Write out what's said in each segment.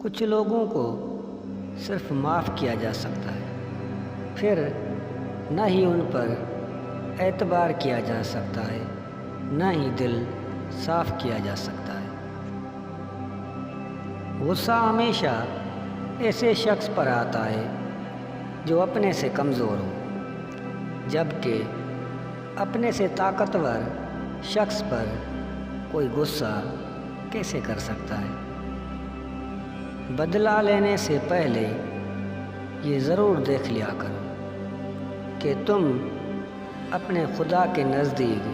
کچھ لوگوں کو صرف معاف کیا جا سکتا ہے، پھر نہ ہی ان پر اعتبار کیا جا سکتا ہے، نہ ہی دل صاف کیا جا سکتا ہے۔ غصہ ہمیشہ ایسے شخص پر آتا ہے جو اپنے سے کمزور ہو، جبکہ اپنے سے طاقتور شخص پر کوئی غصہ کیسے کر سکتا ہے؟ بدلہ لینے سے پہلے یہ ضرور دیکھ لیا کرو کہ تم اپنے خدا کے نزدیک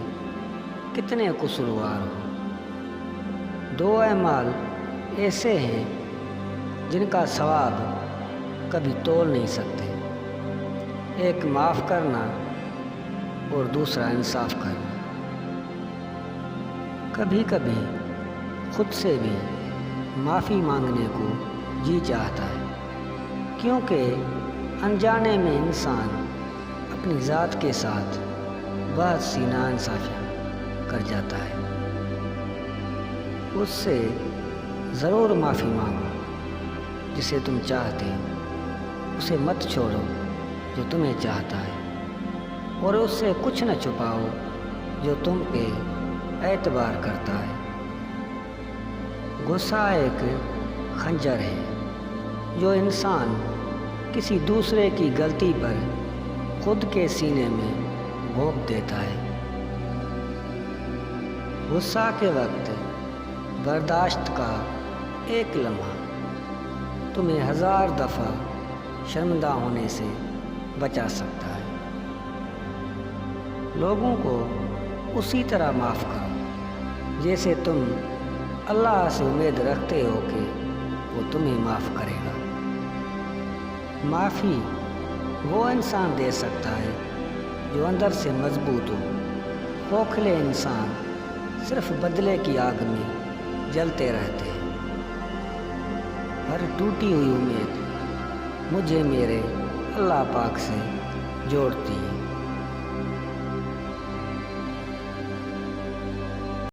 کتنے قصوروار ہو۔ دو اعمال ایسے ہیں جن کا ثواب کبھی تول نہیں سکتے، ایک معاف کرنا اور دوسرا انصاف کرنا۔ کبھی کبھی خود سے بھی معافی مانگنے کو جی چاہتا ہے، کیونکہ انجانے میں انسان اپنی ذات کے ساتھ بہت سی ناانصافیاں کر جاتا ہے۔ اس سے ضرور معافی مانگو جسے تم چاہتے ہو، اسے مت چھوڑو جو تمہیں چاہتا ہے، اور اس سے کچھ نہ چھپاؤ جو تم پہ اعتبار کرتا ہے۔ غصہ ایک خنجر ہے جو انسان کسی دوسرے کی غلطی پر خود کے سینے میں گھونپ دیتا ہے۔ غصہ کے وقت برداشت کا ایک لمحہ تمہیں 1000 دفعہ شرمندہ ہونے سے بچا سکتا ہے۔ لوگوں کو اسی طرح معاف کرو جیسے تم اللہ سے امید رکھتے ہو کہ وہ تمہیں معاف کرے گا۔ معافی وہ انسان دے سکتا ہے جو اندر سے مضبوط ہو۔ کھوکھلے انسان صرف بدلے کی آگ میں جلتے رہتے ہیں۔ ہر ٹوٹی ہوئی امید مجھے میرے اللہ پاک سے جوڑتی ہے۔